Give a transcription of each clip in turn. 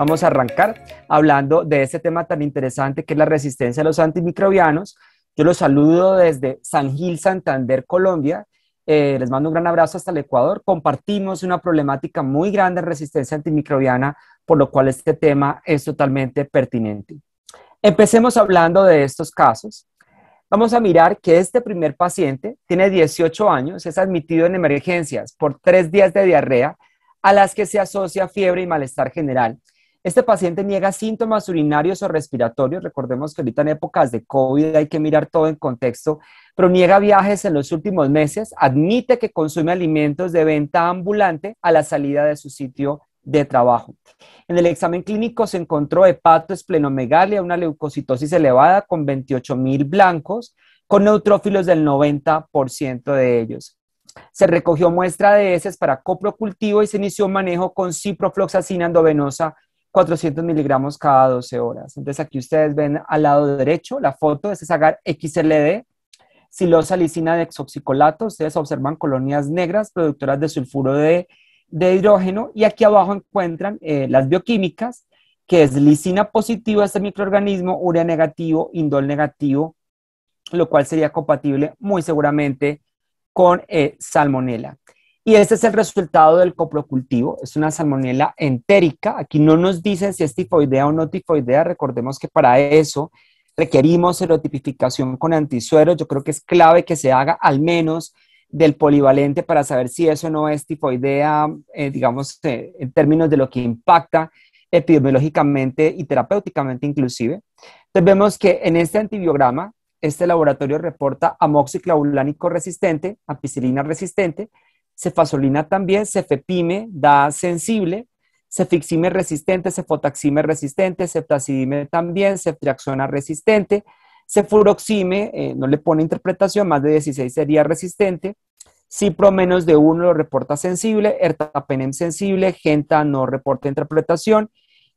Vamos a arrancar hablando de este tema tan interesante que es la resistencia a los antimicrobianos. Yo los saludo desde San Gil, Santander, Colombia. Les mando un gran abrazo hasta el Ecuador. Compartimos una problemática muy grande en resistencia antimicrobiana, por lo cual este tema es totalmente pertinente. Empecemos hablando de estos casos. Vamos a mirar que este primer paciente tiene 18 años, es admitido en emergencias por 3 días de diarrea, a las que se asocia fiebre y malestar general. Este paciente niega síntomas urinarios o respiratorios. Recordemos que ahorita en épocas de COVID hay que mirar todo en contexto, pero niega viajes en los últimos meses, admite que consume alimentos de venta ambulante a la salida de su sitio de trabajo. En el examen clínico se encontró hepatoesplenomegalia, una leucocitosis elevada con 28,000 blancos, con neutrófilos del 90% de ellos. Se recogió muestra de heces para coprocultivo y se inició un manejo con ciprofloxacina endovenosa 400 miligramos cada 12 horas. Entonces aquí ustedes ven al lado derecho la foto, este es agar XLD, silosalicina de hexoxicolato. Ustedes observan colonias negras productoras de sulfuro de hidrógeno, y aquí abajo encuentran las bioquímicas, que es lisina positiva, este microorganismo, urea negativo, indol negativo, lo cual sería compatible muy seguramente con salmonela. Y este es el resultado del coprocultivo, es una salmonela entérica. Aquí no nos dicen si es tifoidea o no tifoidea. Recordemos que para eso requerimos serotipificación con antisueros. Yo creo que es clave que se haga al menos del polivalente para saber si eso no es tifoidea, digamos, en términos de lo que impacta epidemiológicamente y terapéuticamente inclusive. Entonces vemos que en este antibiograma, este laboratorio reporta amoxiclavulánico resistente, ampicilina resistente, cefazolina también, cefepime da sensible, cefixime resistente, cefotaxime resistente, ceftazidime también, ceftriaxona resistente, cefuroxime, no le pone interpretación, más de 16 sería resistente, cipro menos de 1 lo reporta sensible, ertapenem sensible, genta no reporta interpretación,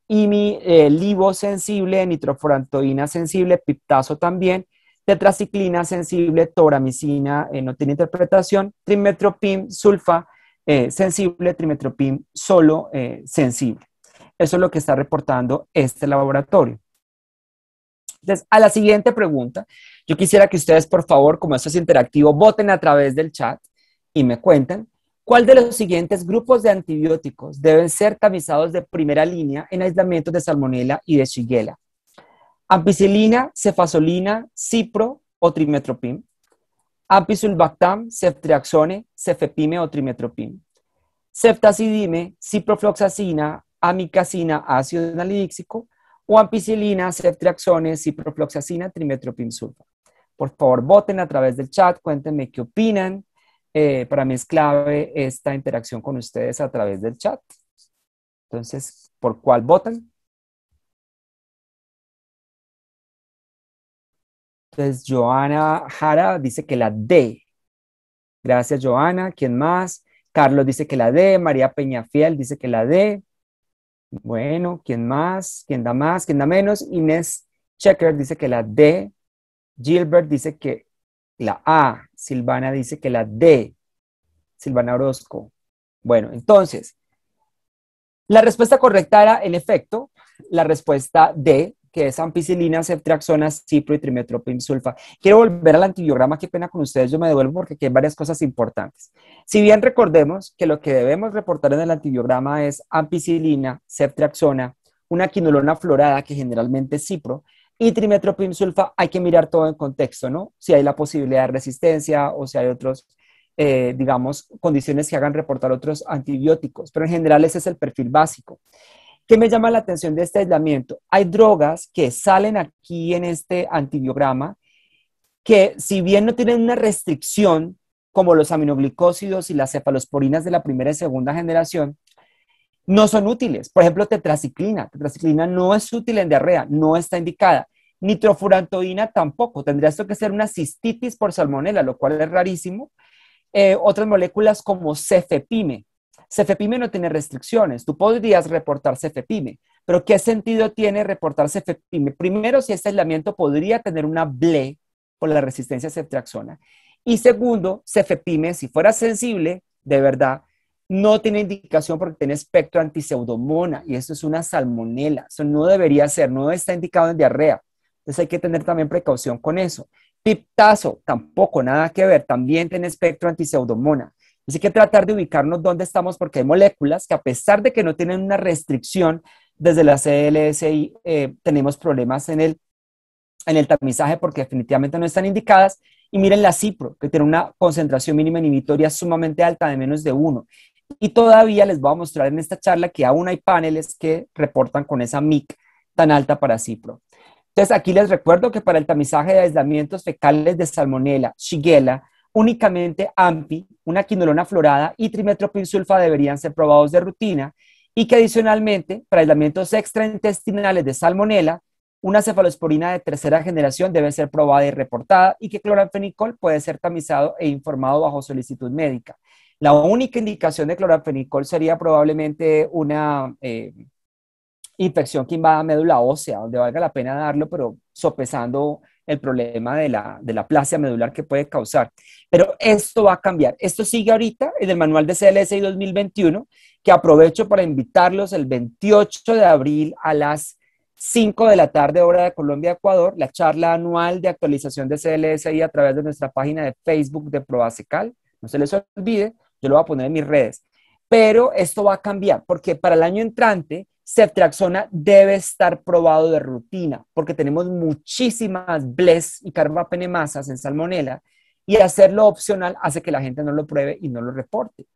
imi livo sensible, nitrofurantoína sensible, piptazo también, tetraciclina sensible, toramicina no tiene interpretación, trimetropim sulfa sensible, trimetropim solo sensible. Eso es lo que está reportando este laboratorio. Entonces, a la siguiente pregunta, yo quisiera que ustedes, por favor, como esto es interactivo, voten a través del chat y me cuentan cuál de los siguientes grupos de antibióticos deben ser tamizados de primera línea en aislamientos de salmonela y de shigella. Ampicilina, cefazolina, cipro o trimetropim. Ampicsulbactam, ceftriaxone, cefepime o trimetropim. Ceftazidime, ciprofloxacina, amicacina, ácido analídico, o ampicilina, ceftriaxone, ciprofloxacina, trimetropim sulfa. Por favor, voten a través del chat, cuéntenme qué opinan. Para mí es clave esta interacción con ustedes a través del chat. Entonces, ¿por cuál votan? Entonces, Joana Jara dice que la D. Gracias, Joana. ¿Quién más? Carlos dice que la D. María Peñafiel dice que la D. Bueno, ¿quién más? ¿Quién da más? ¿Quién da menos? Inés Checker dice que la D. Gilbert dice que la A. Silvana dice que la D. Silvana Orozco. Bueno, entonces, la respuesta correcta era, en efecto, la respuesta D, que es ampicilina, ceftriaxona, cipro y trimetropim sulfa. Quiero volver al antibiograma, qué pena con ustedes, yo me devuelvo porque aquí hay varias cosas importantes. Si bien recordemos que lo que debemos reportar en el antibiograma es ampicilina, ceftriaxona, una quinolona florada, que generalmente es cipro, y trimetropim sulfa, hay que mirar todo en contexto, ¿no? Si hay la posibilidad de resistencia o si hay otros, digamos, condiciones que hagan reportar otros antibióticos, pero en general ese es el perfil básico. ¿Qué me llama la atención de este aislamiento? Hay drogas que salen aquí en este antibiograma que, si bien no tienen una restricción como los aminoglicósidos y las cefalosporinas de la primera y segunda generación, no son útiles. Por ejemplo, tetraciclina. Tetraciclina no es útil en diarrea, no está indicada. Nitrofurantoína tampoco. Tendría esto que ser una cistitis por salmonela, lo cual es rarísimo. Otras moléculas como cefepime. Cefepime no tiene restricciones. Tú podrías reportar cefepime, pero ¿qué sentido tiene reportar cefepime? Primero, si este aislamiento podría tener una BLE por la resistencia a ceftriaxona. Y segundo, cefepime, si fuera sensible, de verdad, no tiene indicación porque tiene espectro antiseudomona y esto es una salmonela. Eso no debería ser, no está indicado en diarrea. Entonces hay que tener también precaución con eso. Piptazo, tampoco, nada que ver, también tiene espectro antiseudomona. Así que tratar de ubicarnos dónde estamos porque hay moléculas que a pesar de que no tienen una restricción desde la CLSI, tenemos problemas en el tamizaje porque definitivamente no están indicadas. Y miren la Cipro, que tiene una concentración mínima inhibitoria sumamente alta de menos de 1. Y todavía les voy a mostrar en esta charla que aún hay paneles que reportan con esa MIC tan alta para Cipro. Entonces, aquí les recuerdo que para el tamizaje de aislamientos fecales de Salmonella, Shigella, únicamente AMPI, una quinolona florada y trimetoprim-sulfa deberían ser probados de rutina y que adicionalmente, para aislamientos extraintestinales de Salmonella, una cefalosporina de tercera generación debe ser probada y reportada y que cloranfenicol puede ser tamizado e informado bajo solicitud médica. La única indicación de cloranfenicol sería probablemente una infección que invada médula ósea, donde valga la pena darlo, pero sopesando el problema de la aplasia medular que puede causar. Pero esto va a cambiar. Esto sigue ahorita en el manual de CLSI 2021, que aprovecho para invitarlos el 28 de abril a las 5 de la tarde, hora de Colombia, Ecuador, la charla anual de actualización de CLSI a través de nuestra página de Facebook de Proacecal. No se les olvide, yo lo voy a poner en mis redes. Pero esto va a cambiar porque para el año entrante, ceftriaxona debe estar probado de rutina porque tenemos muchísimas BLES y carbapenemasas en salmonela y hacerlo opcional hace que la gente no lo pruebe y no lo reporte.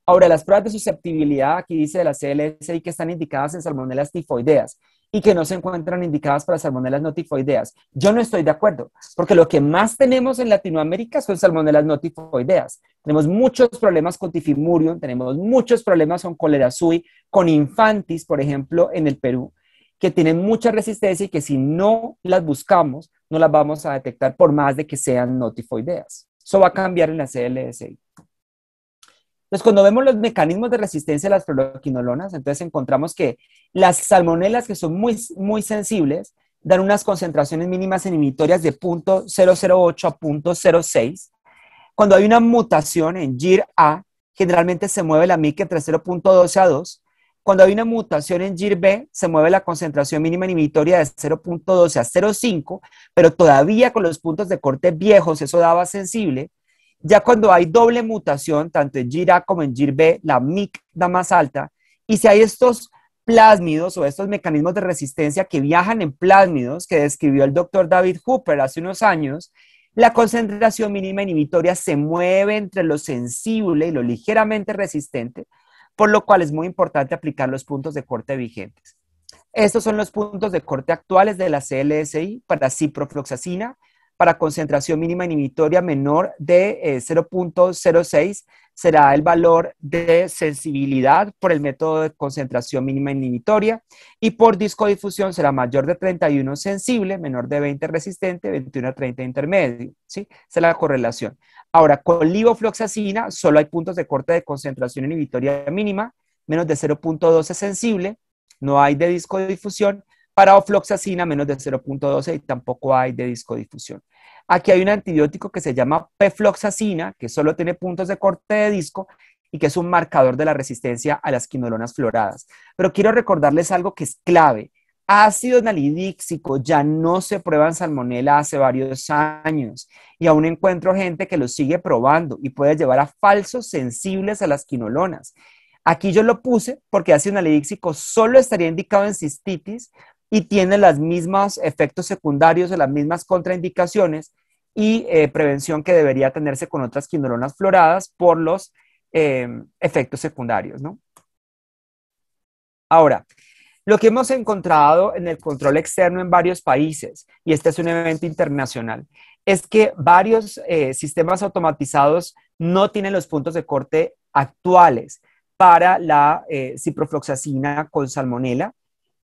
Ahora, las pruebas de susceptibilidad, aquí dice de la CLSI que están indicadas en salmonelas tifoideas y que no se encuentran indicadas para salmonelas no tifoideas. Yo no estoy de acuerdo, porque lo que más tenemos en Latinoamérica son salmonelas no tifoideas. Tenemos muchos problemas con tifimurium, tenemos muchos problemas con cólera sui, con infantis, por ejemplo, en el Perú, que tienen mucha resistencia y que si no las buscamos, no las vamos a detectar por más de que sean no tifoideas. Eso va a cambiar en la CLSI. Entonces, cuando vemos los mecanismos de resistencia a las fluoroquinolonas, entonces encontramos que las salmonelas que son muy sensibles dan unas concentraciones mínimas inhibitorias de 0.008 a 0.06. Cuando hay una mutación en GIR-A, generalmente se mueve la MIC entre 0.12 a 2. Cuando hay una mutación en GIR-B, se mueve la concentración mínima inhibitoria de 0.12 a 0.5, pero todavía con los puntos de corte viejos eso daba sensible. Ya cuando hay doble mutación, tanto en GIR-A como en GIR-B, la MIC da más alta. Y si hay estos plásmidos o estos mecanismos de resistencia que viajan en plásmidos, que describió el doctor David Hooper hace unos años, la concentración mínima inhibitoria se mueve entre lo sensible y lo ligeramente resistente, por lo cual es muy importante aplicar los puntos de corte vigentes. Estos son los puntos de corte actuales de la CLSI para ciprofloxacina, para concentración mínima inhibitoria menor de 0.06 será el valor de sensibilidad por el método de concentración mínima inhibitoria y por discodifusión será mayor de 31 sensible, menor de 20 resistente, 21 a 30 intermedio. ¿Sí? Esa es la correlación. Ahora, con levofloxacina solo hay puntos de corte de concentración inhibitoria mínima, menos de 0.12 sensible, no hay de discodifusión. Para ofloxacina menos de 0.12 y tampoco hay de discodifusión. Aquí hay un antibiótico que se llama pefloxacina, que solo tiene puntos de corte de disco y que es un marcador de la resistencia a las quinolonas floradas. Pero quiero recordarles algo que es clave. Ácido nalidíxico ya no se prueba en salmonela hace varios años y aún encuentro gente que lo sigue probando y puede llevar a falsos sensibles a las quinolonas. Aquí yo lo puse porque ácido nalidíxico solo estaría indicado en cistitis y tiene los mismos efectos secundarios o las mismas contraindicaciones y prevención que debería tenerse con otras quinolonas floradas por los efectos secundarios, ¿no? Ahora, lo que hemos encontrado en el control externo en varios países, y este es un evento internacional, es que varios sistemas automatizados no tienen los puntos de corte actuales para la ciprofloxacina con salmonela.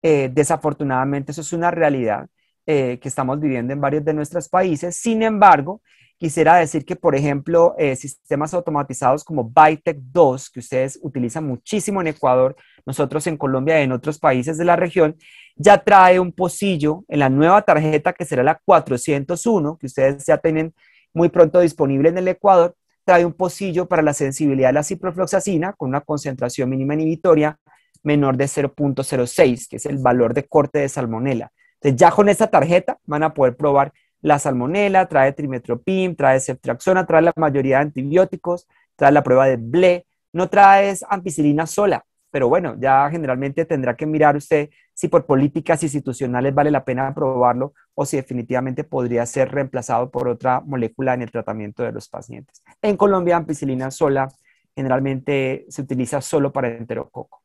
Desafortunadamente, eso es una realidad que estamos viviendo en varios de nuestros países. Sin embargo, quisiera decir que, por ejemplo, sistemas automatizados como Vitec 2, que ustedes utilizan muchísimo en Ecuador, nosotros en Colombia y en otros países de la región, ya trae un pocillo en la nueva tarjeta que será la 401, que ustedes ya tienen muy pronto disponible en el Ecuador, trae un pocillo para la sensibilidad de la ciprofloxacina con una concentración mínima inhibitoria menor de 0.06, que es el valor de corte de salmonela. Entonces ya con esta tarjeta van a poder probar la salmonela, trae trimetoprim, trae ceftriaxona, trae la mayoría de antibióticos, trae la prueba de BLE, no trae ampicilina sola, pero bueno, ya generalmente tendrá que mirar usted si por políticas institucionales vale la pena probarlo o si definitivamente podría ser reemplazado por otra molécula en el tratamiento de los pacientes. En Colombia, ampicilina sola generalmente se utiliza solo para enterococo.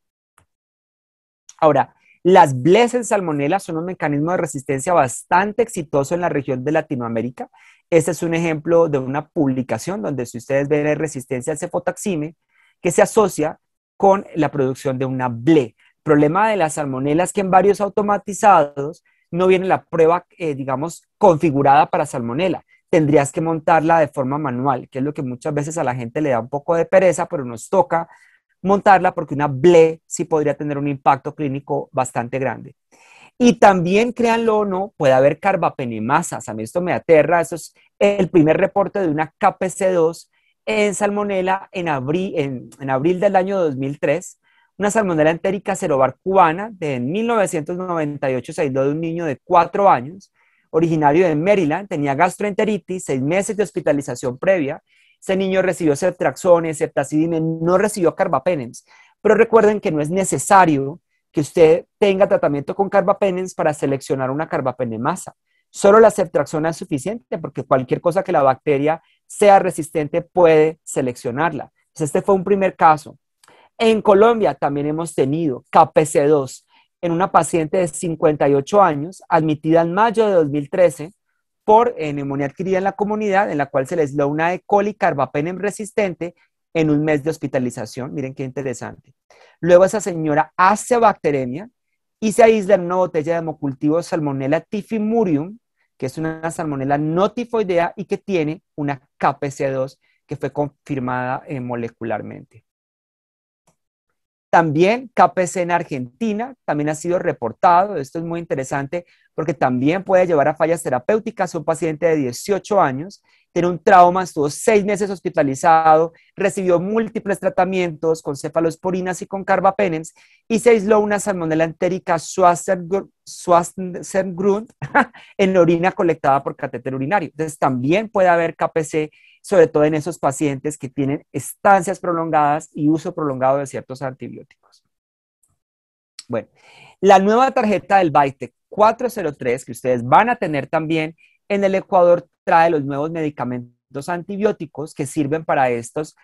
Ahora, las BLES en salmonela son un mecanismo de resistencia bastante exitoso en la región de Latinoamérica. Este es un ejemplo de una publicación donde, si ustedes ven, hay resistencia al cefotaxime que se asocia con la producción de una BLE. El problema de la salmonela es que en varios automatizados no viene la prueba, digamos, configurada para salmonela. Tendrías que montarla de forma manual, que es lo que muchas veces a la gente le da un poco de pereza, pero nos toca montarla porque una BLE sí podría tener un impacto clínico bastante grande. Y también, créanlo o no, puede haber carbapenemasas. A mí esto me aterra. Esto es el primer reporte de una KPC2 en salmonela en abril del año 2003. Una salmonela entérica cerobar cubana de 1998 se aisló de un niño de 4 años, originario de Maryland, tenía gastroenteritis, 6 meses de hospitalización previa. Ese niño recibió ceftriaxone, ceftazidime, no recibió carbapenems. Pero recuerden que no es necesario que usted tenga tratamiento con carbapenems para seleccionar una carbapenemasa. Solo la ceftriaxona es suficiente porque cualquier cosa que la bacteria sea resistente puede seleccionarla. Entonces, este fue un primer caso. En Colombia también hemos tenido KPC2 en una paciente de 58 años, admitida en mayo de 2013 por neumonía adquirida en la comunidad, en la cual se le aisló una E. coli carbapenem resistente en un mes de hospitalización. Miren qué interesante. Luego esa señora hace bacteremia y se aísla en una botella de hemocultivo Salmonella typhimurium, que es una salmonela no tifoidea y que tiene una KPC2 que fue confirmada molecularmente. También KPC en Argentina también ha sido reportado. Esto es muy interesante porque también puede llevar a fallas terapéuticas. Un paciente de 18 años tiene un trauma, estuvo 6 meses hospitalizado, recibió múltiples tratamientos con cefalosporinas y con carbapenems y se aisló una salmonela entérica Schwarzengrund en orina colectada por catéter urinario. Entonces también puede haber KPC, sobre todo en esos pacientes que tienen estancias prolongadas y uso prolongado de ciertos antibióticos. Bueno, la nueva tarjeta del BITEC 403 que ustedes van a tener también en el Ecuador trae los nuevos medicamentos antibióticos que sirven para estas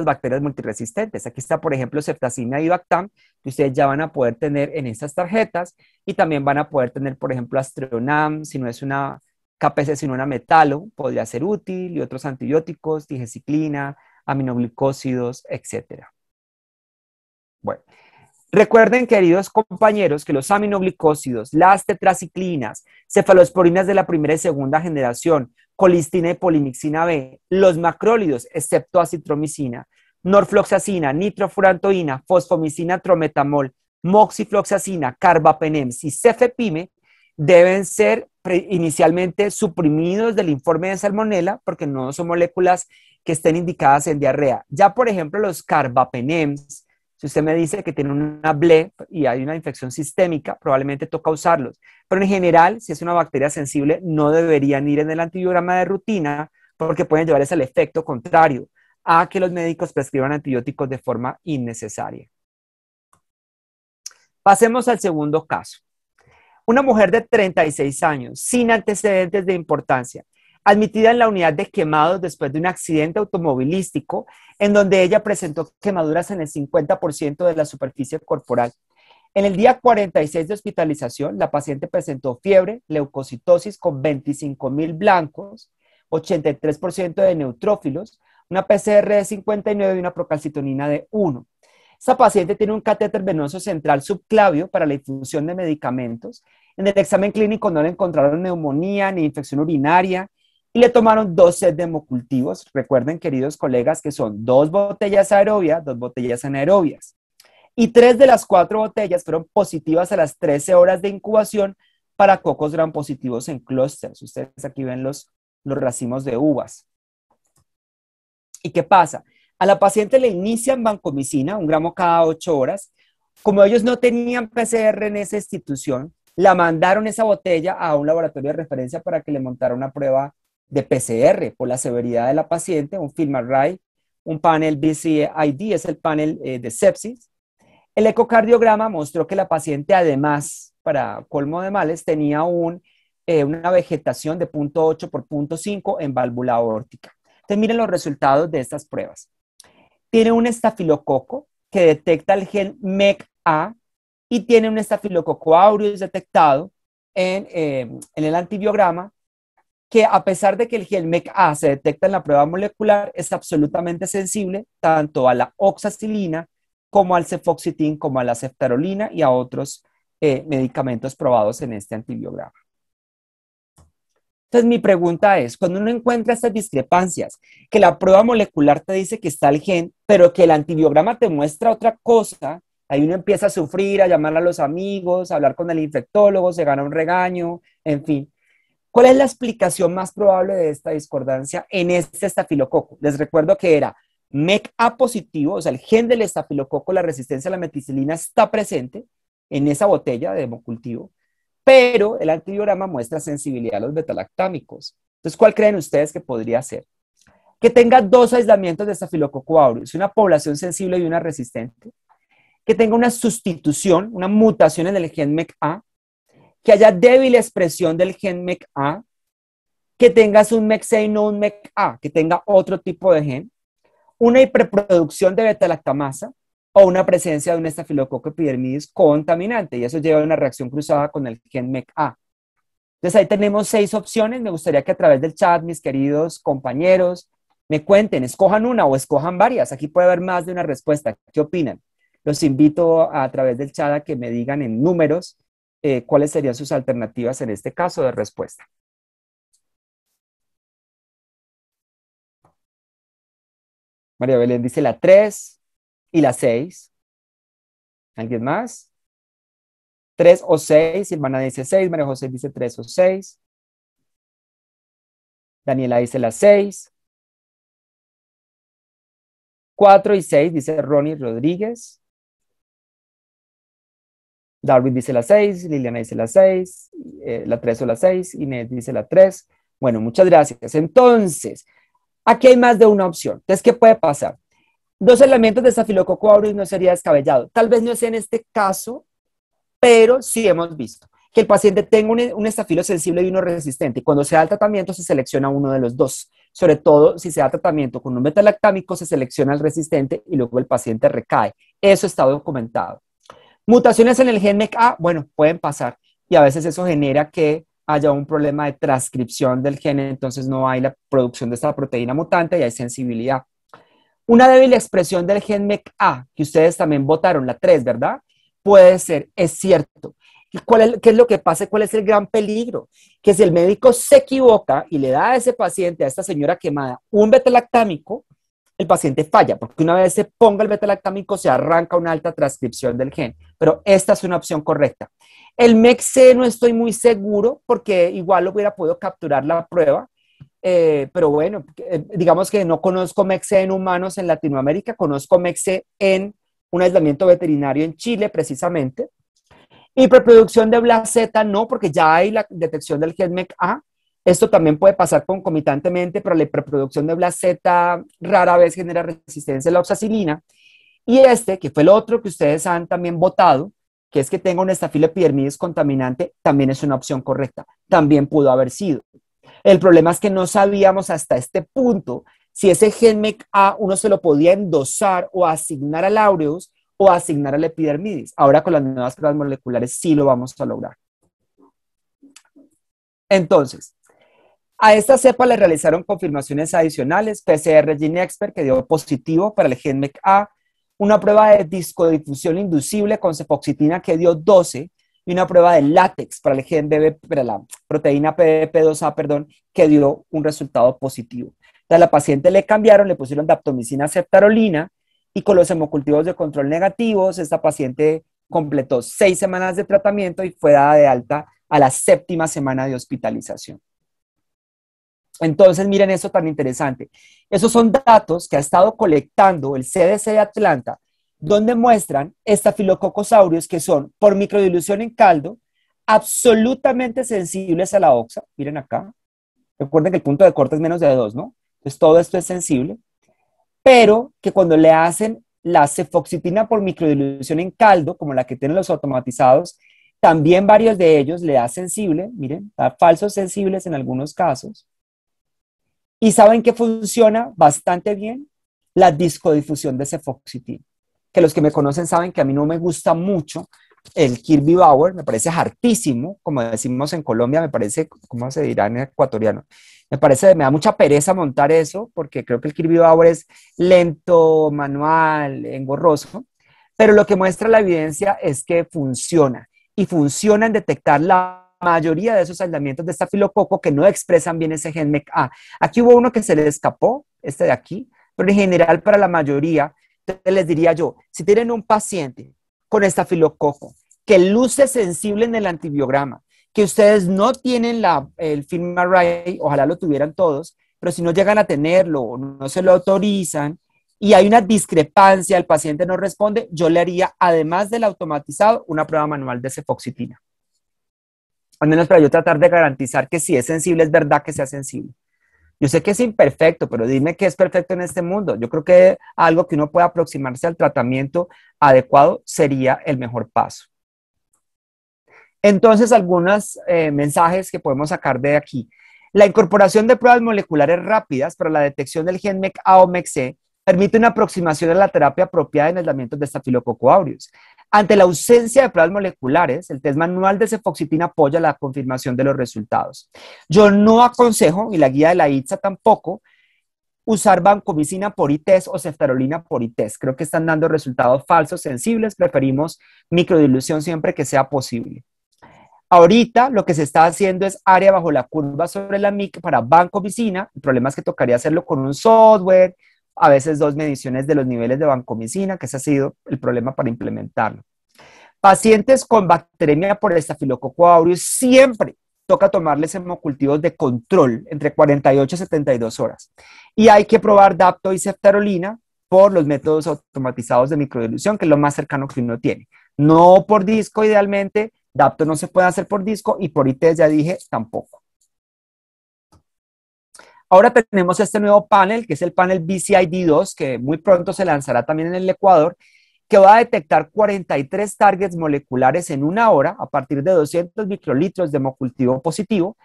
bacterias multiresistentes. Aquí está, por ejemplo, ceftazina y bactam, que ustedes ya van a poder tener en estas tarjetas, y también van a poder tener, por ejemplo, Astreonam, si no es una KPC, sino una metalo, podría ser útil, y otros antibióticos, digeciclina, aminoglicósidos, etc. Bueno, recuerden, queridos compañeros, que los aminoglicósidos, las tetraciclinas, cefalosporinas de la primera y segunda generación, colistina y polimixina B, los macrólidos, excepto acitromicina, norfloxacina, nitrofurantoína, fosfomicina, trometamol, moxifloxacina, carbapenems y cefepime deben ser inicialmente suprimidos del informe de salmonela porque no son moléculas que estén indicadas en diarrea. Ya, por ejemplo, los carbapenems, si usted me dice que tiene una BLE y hay una infección sistémica, probablemente toca usarlos. Pero en general, si es una bacteria sensible, no deberían ir en el antibiograma de rutina porque pueden llevarles al efecto contrario a que los médicos prescriban antibióticos de forma innecesaria. Pasemos al segundo caso. Una mujer de 36 años, sin antecedentes de importancia, admitida en la unidad de quemados después de un accidente automovilístico en donde ella presentó quemaduras en el 50% de la superficie corporal. En el día 46 de hospitalización, la paciente presentó fiebre, leucocitosis con 25.000 blancos, 83% de neutrófilos, una PCR de 59 y una procalcitonina de 1. Esta paciente tiene un catéter venoso central subclavio para la infusión de medicamentos. En el examen clínico no le encontraron neumonía ni infección urinaria y le tomaron 2 sets de hemocultivos. Recuerden, queridos colegas, que son 2 botellas aerobias, 2 botellas anaerobias. Y 3 de las 4 botellas fueron positivas a las 13 horas de incubación para cocos gram positivos en clústeres. Ustedes aquí ven los racimos de uvas. ¿Y qué pasa? A la paciente le inician vancomicina, 1 gramo cada 8 horas. Como ellos no tenían PCR en esa institución, la mandaron esa botella a un laboratorio de referencia para que le montara una prueba de PCR por la severidad de la paciente, un FilmArray, un panel BCID, es el panel de sepsis. El ecocardiograma mostró que la paciente, además, para colmo de males, tenía una vegetación de 0.8 por 0.5 en válvula aórtica. Entonces, miren los resultados de estas pruebas. Tiene un estafilococo que detecta el gen MECA y tiene un estafilococo aureus detectado en el antibiograma, que a pesar de que el gen MECA se detecta en la prueba molecular, es absolutamente sensible tanto a la oxacilina como al cefoxitin, como a la ceftarolina y a otros medicamentos probados en este antibiograma. Entonces, mi pregunta es, cuando uno encuentra estas discrepancias, que la prueba molecular te dice que está el gen, pero que el antibiograma te muestra otra cosa, ahí uno empieza a sufrir, a llamar a los amigos, a hablar con el infectólogo, se gana un regaño, en fin. ¿Cuál es la explicación más probable de esta discordancia en este estafilococo? Les recuerdo que era MECA positivo, o sea, el gen del estafilococo, la resistencia a la meticilina está presente en esa botella de hemocultivo, pero el antibiograma muestra sensibilidad a los betalactámicos. Entonces, ¿cuál creen ustedes que podría ser? Que tenga 2 aislamientos de estafilococo aureus, una población sensible y una resistente, que tenga una sustitución, una mutación en el gen MECA, que haya débil expresión del gen MECA, que tengas un MECC y no un MECA, que tenga otro tipo de gen, una hiperproducción de beta-lactamasa o una presencia de un estafilococo epidermidis contaminante, y eso lleva a una reacción cruzada con el gen MECA. Entonces ahí tenemos 6 opciones. Me gustaría que a través del chat, mis queridos compañeros, me cuenten, escojan una o escojan varias. Aquí puede haber más de una respuesta. ¿Qué opinan? Los invito a través del chat a que me digan en números cuáles serían sus alternativas en este caso de respuesta. María Belén dice la 3 y la 6. ¿Alguien más? 3 o 6. Silvana dice 6. María José dice 3 o 6. Daniela dice la 6. 4 y 6 dice Ronnie Rodríguez. Darwin dice la 6. Liliana dice la 6. La 3 o la 6. Inés dice la 3. Bueno, muchas gracias. Entonces, aquí hay más de una opción. Entonces, ¿qué puede pasar? 2 elementos de estafilococo aureus no sería descabellado. Tal vez no sea en este caso, pero sí hemos visto que el paciente tenga un estafilo sensible y uno resistente. Y cuando se da el tratamiento, se selecciona uno de los dos. Sobre todo, si se da tratamiento con un betalactámico, se selecciona el resistente y luego el paciente recae. Eso está documentado. Mutaciones en el gen MECA, bueno, pueden pasar. Y a veces eso genera que haya un problema de transcripción del gen, entonces no hay la producción de esta proteína mutante y hay sensibilidad. Una débil expresión del gen MECA, que ustedes también votaron, la 3, ¿verdad? Puede ser, es cierto. ¿Qué es lo que pasa? ¿Cuál es el gran peligro? Que si el médico se equivoca y le da a ese paciente, a esta señora quemada, un betalactámico, el paciente falla, porque una vez se ponga el betalactámico se arranca una alta transcripción del gen, pero esta es una opción correcta. El MECC no estoy muy seguro porque igual lo hubiera podido capturar la prueba, pero bueno, digamos que no conozco MECC en humanos en Latinoamérica, conozco MECC en un aislamiento veterinario en Chile precisamente. Hiperproducción de BLAZ no, porque ya hay la detección del gen MECA. Esto también puede pasar concomitantemente, pero la hiperproducción de BLAZ rara vez genera resistencia a la oxacilina. Y este, que fue el otro que ustedes han también votado, que es que tenga un estafilo epidermidis contaminante, también es una opción correcta. También pudo haber sido. El problema es que no sabíamos hasta este punto si ese gen MECA uno se lo podía endosar o asignar al aureus o asignar al epidermidis. Ahora con las nuevas pruebas moleculares sí lo vamos a lograr. Entonces, a esta cepa le realizaron confirmaciones adicionales, PCR GeneXpert que dio positivo para el gen MECA, una prueba de discodifusión inducible con cefoxitina que dio 12 y una prueba de látex para el gen para la proteína PDP2A, que dio un resultado positivo. A la paciente le cambiaron, le pusieron daptomicina ceftarolina y con los hemocultivos de control negativos, esta paciente completó 6 semanas de tratamiento y fue dada de alta a la 7ª semana de hospitalización. Entonces, miren eso tan interesante. Esos son datos que ha estado colectando el CDC de Atlanta, donde muestran estafilococosaurios que son, por microdilución en caldo, absolutamente sensibles a la oxa. Miren acá. Recuerden que el punto de corte es menos de 2, ¿no? Entonces, todo esto es sensible, pero que cuando le hacen la cefoxitina por microdilución en caldo, como la que tienen los automatizados, también varios de ellos le da sensible, miren, da falsos sensibles en algunos casos. Y saben que funciona bastante bien la discodifusión de cefoxitina, que los que me conocen saben que a mí no me gusta mucho el Kirby Bauer, me parece hartísimo, como decimos en Colombia, me parece, ¿cómo se dirá en ecuatoriano? Me da mucha pereza montar eso, porque creo que el Kirby Bauer es lento, manual, engorroso, pero lo que muestra la evidencia es que funciona, y funciona en detectar la mayoría de esos aislamientos de estafilococo que no expresan bien ese gen MECA. Aquí hubo uno que se le escapó, este de aquí, pero en general para la mayoría, les diría yo, si tienen un paciente con estafilococo que luce sensible en el antibiograma, que ustedes no tienen el film array, ojalá lo tuvieran todos, pero si no llegan a tenerlo o no se lo autorizan y hay una discrepancia, el paciente no responde, yo le haría, además del automatizado, una prueba manual de cefoxitina. Al menos para yo tratar de garantizar que si es sensible, es verdad que sea sensible. Yo sé que es imperfecto, pero dime qué es perfecto en este mundo. Yo creo que algo que uno pueda aproximarse al tratamiento adecuado sería el mejor paso. Entonces, algunos mensajes que podemos sacar de aquí. La incorporación de pruebas moleculares rápidas para la detección del gen MECA o MECC permite una aproximación a la terapia apropiada en aislamientos de Staphylococcus aureus. Ante la ausencia de pruebas moleculares, el test manual de cefoxitina apoya la confirmación de los resultados. Yo no aconsejo, y la guía de la ITSA tampoco, usar vancomicina por ITES o ceftarolina por ITES. Creo que están dando resultados falsos sensibles. Preferimos microdilución siempre que sea posible. Ahorita lo que se está haciendo es área bajo la curva sobre la MIC para vancomicina. El problema es que tocaría hacerlo con un software, a veces 2 mediciones de los niveles de vancomicina, que ese ha sido el problema para implementarlo. Pacientes con bacteremia por Staphylococcus aureus siempre toca tomarles hemocultivos de control entre 48 y 72 horas. Y hay que probar dapto y ceftarolina por los métodos automatizados de microdilución, que es lo más cercano que uno tiene. No por disco idealmente, dapto no se puede hacer por disco y por ITES ya dije tampoco. Ahora tenemos este nuevo panel, que es el panel BCID2, que muy pronto se lanzará también en el Ecuador, que va a detectar 43 targets moleculares en una hora a partir de 200 microlitros de hemocultivo positivo.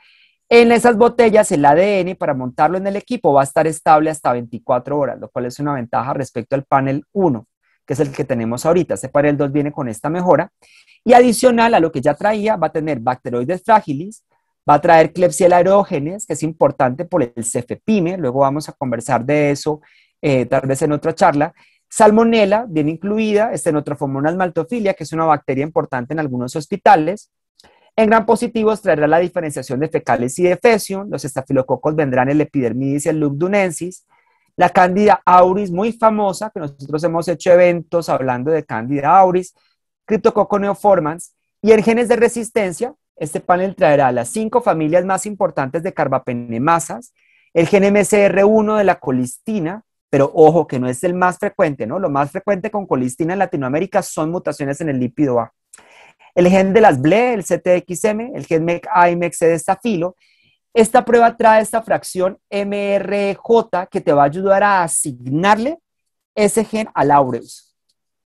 En esas botellas el ADN para montarlo en el equipo va a estar estable hasta 24 horas, lo cual es una ventaja respecto al panel 1, que es el que tenemos ahorita. Este panel 2 viene con esta mejora. Y adicional a lo que ya traía, va a tener Bacteroides fragilis, va a traer Klebsiella aerógenes, que es importante por el cefepime, luego vamos a conversar de eso tal vez en otra charla. Salmonella, bien incluida, Stenotrophomonas maltophilia, que es una bacteria importante en algunos hospitales. En gram positivos traerá la diferenciación de fecales y de fecio. Los estafilococos vendrán el epidermidis y el lugdunensis. La Candida auris, muy famosa, que nosotros hemos hecho eventos hablando de Candida auris. Cryptococcus neoformans. Y en genes de resistencia, este panel traerá las 5 familias más importantes de carbapenemasas, el gen MCR1 de la colistina, pero ojo que no es el más frecuente, ¿no? Lo más frecuente con colistina en Latinoamérica son mutaciones en el lípido A. El gen de las BLE, el CTXM, el gen MECA y MECC de estafilo. Esta prueba trae esta fracción MRJ que te va a ayudar a asignarle ese gen al aureus.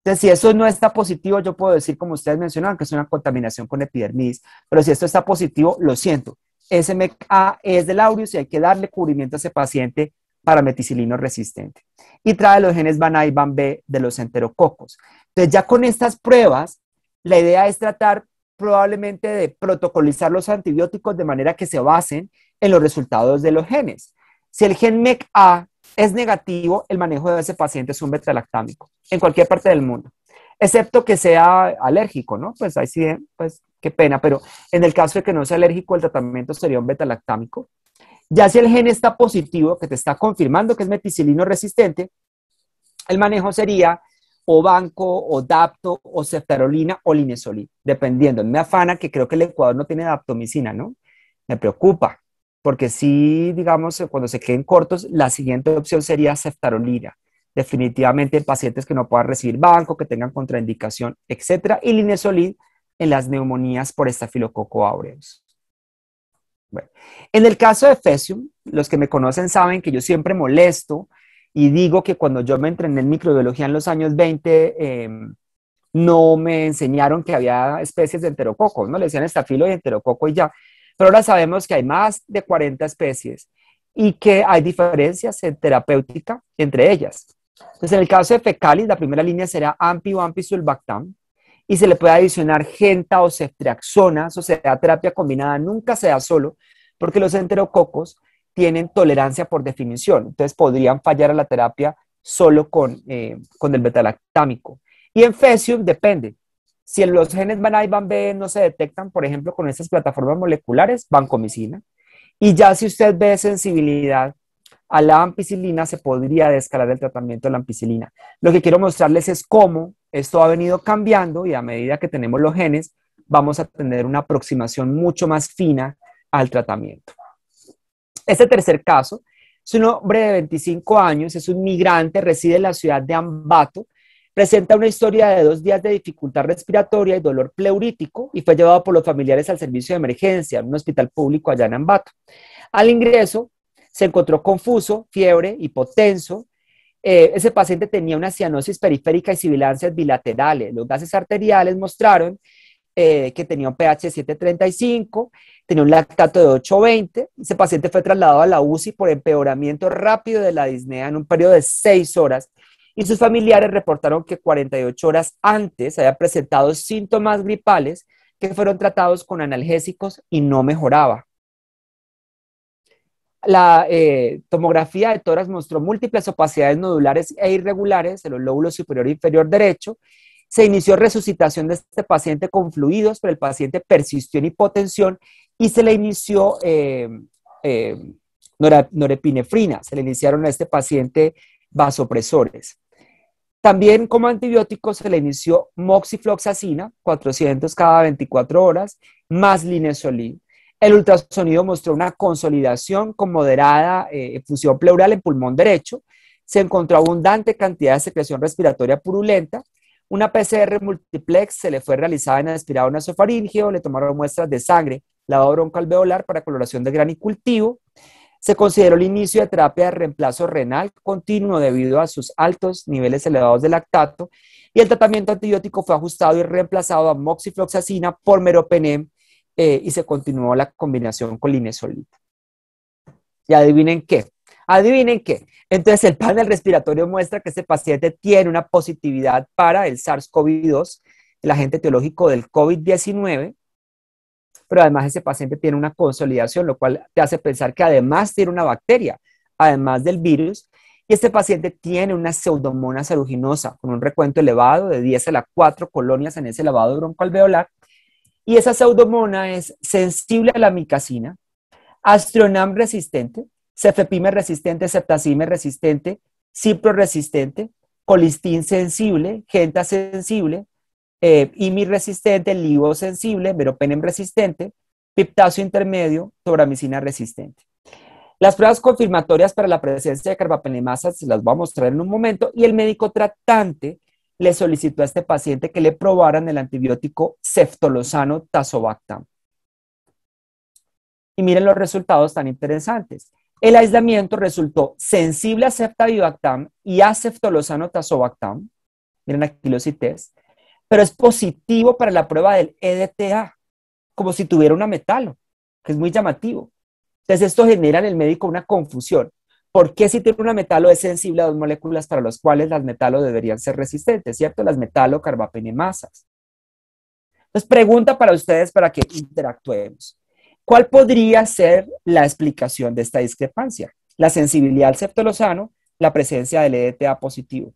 Entonces, si eso no está positivo, yo puedo decir, como ustedes mencionaban, que es una contaminación con epidermidis, pero si esto está positivo, lo siento, ese MECA es del aureus y hay que darle cubrimiento a ese paciente para meticilino resistente. Y trae los genes BAN-A y BAN-B de los enterococos. Entonces, ya con estas pruebas, la idea es tratar probablemente de protocolizar los antibióticos de manera que se basen en los resultados de los genes. Si el gen MECA es negativo, el manejo de ese paciente es un betalactámico en cualquier parte del mundo, excepto que sea alérgico, ¿no? Pues ahí sí, pues qué pena, pero en el caso de que no sea alérgico, el tratamiento sería un betalactámico. Ya si el gen está positivo, que te está confirmando que es meticilino resistente, el manejo sería o banco, o dapto, o ceftarolina, o linezolid, dependiendo. Me afana que creo que el Ecuador no tiene daptomicina, ¿no? Me preocupa. porque sí, digamos, cuando se queden cortos, la siguiente opción sería ceftarolira, definitivamente en pacientes que no puedan recibir banco, que tengan contraindicación, etcétera, y linezolid en las neumonías por estafilococo aureus. Bueno, en el caso de Fecium, los que me conocen saben que yo siempre molesto y digo que cuando yo me entrené en microbiología en los años 20, no me enseñaron que había especies de enterococos, ¿no? Le decían estafilo y enterococo y ya. Pero ahora sabemos que hay más de 40 especies y que hay diferencias en terapéutica entre ellas. Entonces, en el caso de fecalis, la primera línea será ampi o ampisulbactam y se le puede adicionar genta o ceftriaxona, o sea, terapia combinada nunca se da solo, porque los enterococos tienen tolerancia por definición, entonces podrían fallar a la terapia solo con el betalactámico. Y en Fecium depende. Si los genes van A y van B no se detectan, por ejemplo, con estas plataformas moleculares, vancomicina. Y ya si usted ve sensibilidad a la ampicilina, se podría descalar el tratamiento de la ampicilina. Lo que quiero mostrarles es cómo esto ha venido cambiando y a medida que tenemos los genes, vamos a tener una aproximación mucho más fina al tratamiento. Este tercer caso es un hombre de 25 años, es un migrante, reside en la ciudad de Ambato, presenta una historia de 2 días de dificultad respiratoria y dolor pleurítico y fue llevado por los familiares al servicio de emergencia en un hospital público allá en Ambato. Al ingreso se encontró confuso, fiebre, hipotenso. Ese paciente tenía una cianosis periférica y sibilancias bilaterales. Los gases arteriales mostraron que tenía un pH 7.35, tenía un lactato de 8.20. Ese paciente fue trasladado a la UCI por empeoramiento rápido de la disnea en un periodo de 6 horas y sus familiares reportaron que 48 horas antes había presentado síntomas gripales que fueron tratados con analgésicos y no mejoraba. La tomografía de tórax mostró múltiples opacidades nodulares e irregulares en los lóbulos superior e inferior derecho. Se inició resucitación de este paciente con fluidos, pero el paciente persistió en hipotensión y se le inició norepinefrina. Se le iniciaron a este paciente vasopresores. También como antibiótico se le inició moxifloxacina, 400 cada 24 horas, más linezolid. El ultrasonido mostró una consolidación con moderada efusión pleural en pulmón derecho. Se encontró abundante cantidad de secreción respiratoria purulenta. Una PCR multiplex se le fue realizada en aspirado nasofaríngeo, le tomaron muestras de sangre, lavado broncoalveolar para coloración de granicultivo. Se consideró el inicio de terapia de reemplazo renal continuo debido a sus altos niveles elevados de lactato y el tratamiento antibiótico fue ajustado y reemplazado a moxifloxacina por meropenem y se continuó la combinación con linezolid. Y adivinen qué. Adivinen qué. Entonces el panel respiratorio muestra que este paciente tiene una positividad para el SARS-CoV-2, el agente etiológico del COVID-19, pero además ese paciente tiene una consolidación, lo cual te hace pensar que además tiene una bacteria, además del virus, y este paciente tiene una pseudomonas aeruginosa con un recuento elevado de 10 a la 4 colonias en ese lavado broncoalveolar, y esa pseudomona es sensible a la micacina, Astronam resistente, Cefepime resistente, Ceftazime resistente, Cipro resistente, Colistin sensible, Genta sensible, IMI resistente, LIVO sensible, Meropenem resistente, Piptasio intermedio, Tobramicina resistente. Las pruebas confirmatorias para la presencia de carbapenemasas se las voy a mostrar en un momento y el médico tratante le solicitó a este paciente que le probaran el antibiótico ceftolozano tazobactam. Y miren los resultados tan interesantes. El aislamiento resultó sensible a ceftavibactam y a ceftolozano tazobactam. Miren aquí los test, pero es positivo para la prueba del EDTA, como si tuviera una metalo, que es muy llamativo. Entonces esto genera en el médico una confusión. ¿Por qué si tiene una metalo es sensible a 2 moléculas para las cuales las metalo deberían ser resistentes, ¿cierto? Las metalocarbapenemasas. Entonces pregunta para ustedes para que interactuemos. ¿Cuál podría ser la explicación de esta discrepancia? La sensibilidad al ceftolozano, la presencia del EDTA positivo.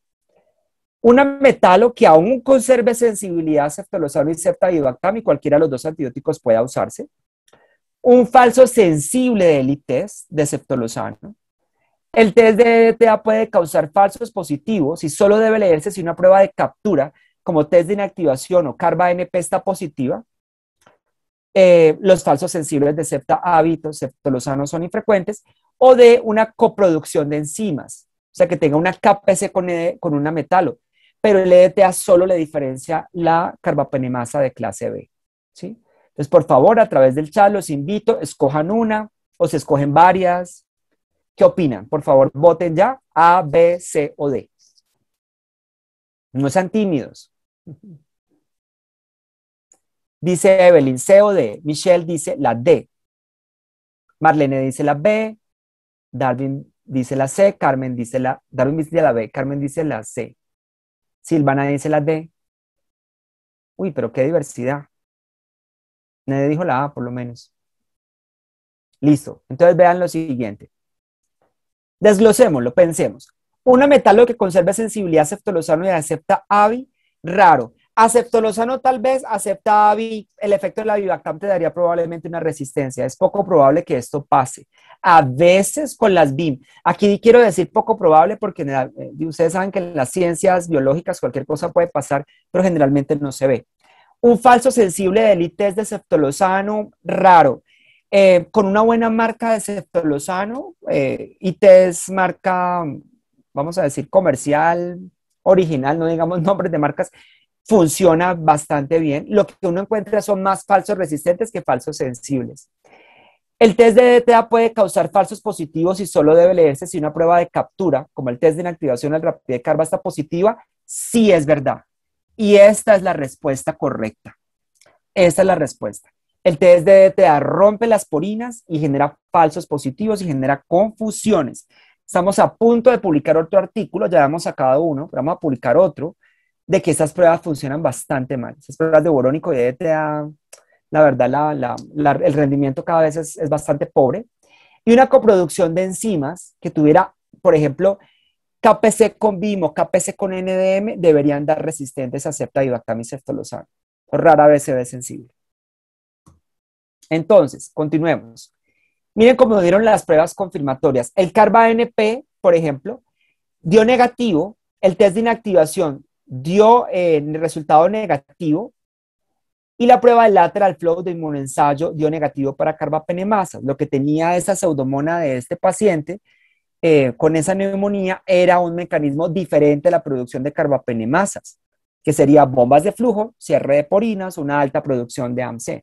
Una metalo que aún conserve sensibilidad a ceftolozano y ceftavibactam y cualquiera de los 2 antibióticos pueda usarse. Un falso sensible de ELITEST de ceftolozano. El test de EDTA puede causar falsos positivos y solo debe leerse si una prueba de captura como test de inactivación o CARBA-NP está positiva. los falsos sensibles de septa-hábito, septolosano son infrecuentes, o de una coproducción de enzimas, o sea, que tenga una KPC con una metalo, pero el EDTA solo le diferencia la carbapenemasa de clase B, ¿sí? Entonces, por favor, a través del chat los invito, escojan una o se escogen varias. ¿Qué opinan? Por favor, voten ya A, B, C o D. No sean tímidos. Dice Evelyn, C o D. Michelle dice la D. Marlene dice la B. Darwin dice la C. Darwin dice la B. Carmen dice la C. Silvana dice la D. Uy, pero qué diversidad. Nadie dijo la A, por lo menos. Listo. Entonces vean lo siguiente. Desglosémoslo, pensemos. Una metalo que conserve sensibilidad a ceftolosano y acepta ABI, raro. Aceptolosano tal vez, acepta ABI, el efecto de la bivactam te daría probablemente una resistencia. Es poco probable que esto pase. A veces con las BIM. Aquí quiero decir poco probable porque ustedes saben que en las ciencias biológicas cualquier cosa puede pasar, pero generalmente no se ve. Un falso sensible de elite de ceftolosano, raro. Con una buena marca de ceftolosano, ITES marca, vamos a decir, comercial, original, no digamos nombres de marcas, funciona bastante bien. Lo que uno encuentra son más falsos resistentes que falsos sensibles. El test de DTA puede causar falsos positivos y solo debe leerse si una prueba de captura, como el test de inactivación al rapidez de carga está positiva, sí es verdad. Y esta es la respuesta correcta. Esta es la respuesta. El test de DTA rompe las porinas y genera falsos positivos y genera confusiones. Estamos a punto de publicar otro artículo, ya hemos sacado uno, pero vamos a publicar otro, de que esas pruebas funcionan bastante mal. Esas pruebas de borónico y de DTA, la verdad, el rendimiento cada vez es bastante pobre. Y una coproducción de enzimas que tuviera, por ejemplo, KPC con BIM o KPC con NDM, deberían dar resistentes a septa-bivactam y ceftolosano. Rara vez se ve sensible. Entonces, continuemos. Miren cómo dieron las pruebas confirmatorias. El CARBA-NP, por ejemplo, dio negativo. El test de inactivación dio resultado negativo. Y la prueba de lateral flow de inmunoensayo dio negativo para carbapenemasas. Lo que tenía esa pseudomona de este paciente con esa neumonía era un mecanismo diferente a la producción de carbapenemasas, que sería bombas de flujo, cierre de porinas, una alta producción de AMC.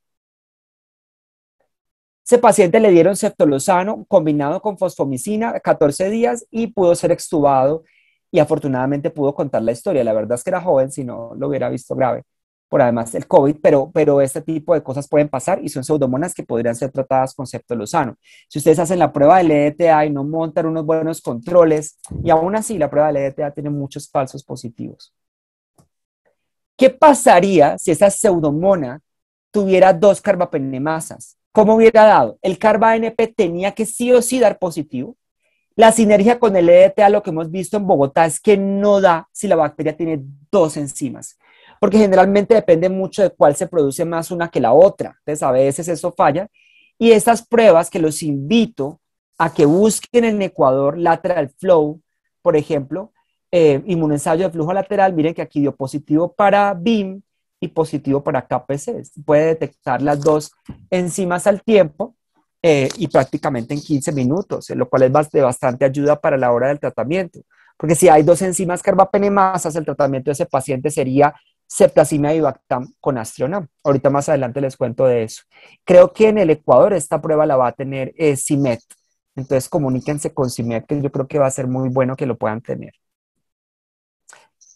Ese paciente le dieron ceftolosano combinado con fosfomicina 14 días y pudo ser extubado y afortunadamente pudo contar la historia. La verdad es que era joven, si no lo hubiera visto grave por además del COVID, pero este tipo de cosas pueden pasar y son pseudomonas que podrían ser tratadas con ceftolosano. Si ustedes hacen la prueba del EDTA y no montan unos buenos controles, y aún así la prueba del EDTA tiene muchos falsos positivos. ¿Qué pasaría si esa pseudomona tuviera dos carbapenemasas? ¿Cómo hubiera dado? El CARBA-NP tenía que sí o sí dar positivo. La sinergia con el EDTA, lo que hemos visto en Bogotá, es que no da si la bacteria tiene dos enzimas, porque generalmente depende mucho de cuál se produce más una que la otra. Entonces, a veces eso falla. Y estas pruebas que los invito a que busquen en Ecuador lateral flow, por ejemplo, inmunoensayo de flujo lateral, miren que aquí dio positivo para BIM y positivo para KPC. Puede detectar las dos enzimas al tiempo y prácticamente en 15 minutos, lo cual es de bastante ayuda para la hora del tratamiento. Porque si hay dos enzimas carbapenemasas, el tratamiento de ese paciente sería septacimia bivactam con Astronam. Ahorita más adelante les cuento de eso. Creo que en el Ecuador esta prueba la va a tener CIMET. Entonces comuníquense con CIMET, que yo creo que va a ser muy bueno que lo puedan tener.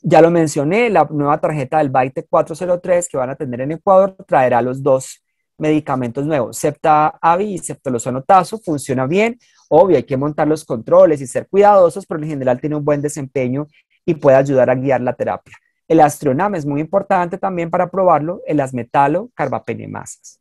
Ya lo mencioné, la nueva tarjeta del Byte 403 que van a tener en Ecuador traerá los dos medicamentos nuevos, Septa-AVI y Ceftolosano Tazo, funciona bien. Obvio, hay que montar los controles y ser cuidadosos, pero en general tiene un buen desempeño y puede ayudar a guiar la terapia. El Astronam es muy importante también para probarlo en las metalo-carbapenemasas.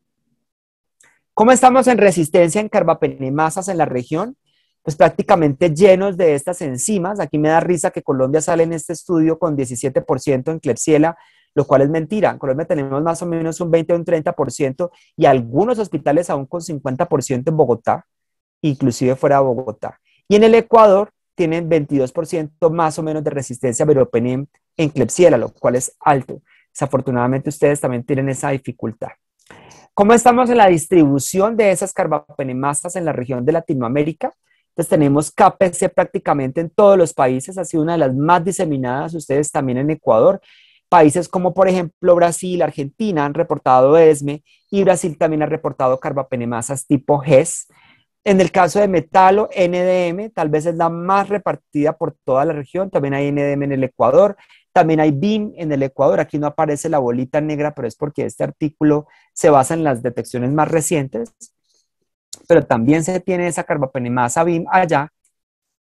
¿Cómo estamos en resistencia en carbapenemasas en la región? Pues prácticamente llenos de estas enzimas. Aquí me da risa que Colombia sale en este estudio con 17% en Klebsiella, lo cual es mentira. En Colombia tenemos más o menos un 20 o un 30% y algunos hospitales aún con 50% en Bogotá, inclusive fuera de Bogotá. Y en el Ecuador tienen 22% más o menos de resistencia a meropenem en Klebsiella, lo cual es alto. Desafortunadamente ustedes también tienen esa dificultad. ¿Cómo estamos en la distribución de esas carbapenemasas en la región de Latinoamérica? Entonces tenemos KPC prácticamente en todos los países, ha sido una de las más diseminadas, ustedes también en Ecuador. Países como por ejemplo Brasil, Argentina han reportado ESME y Brasil también ha reportado carbapenemasas tipo GES. En el caso de metalo, NDM tal vez es la más repartida por toda la región, también hay NDM en el Ecuador, también hay BIM en el Ecuador, aquí no aparece la bolita negra, pero es porque este artículo se basa en las detecciones más recientes, pero también se tiene esa carbapenemasa BIM allá.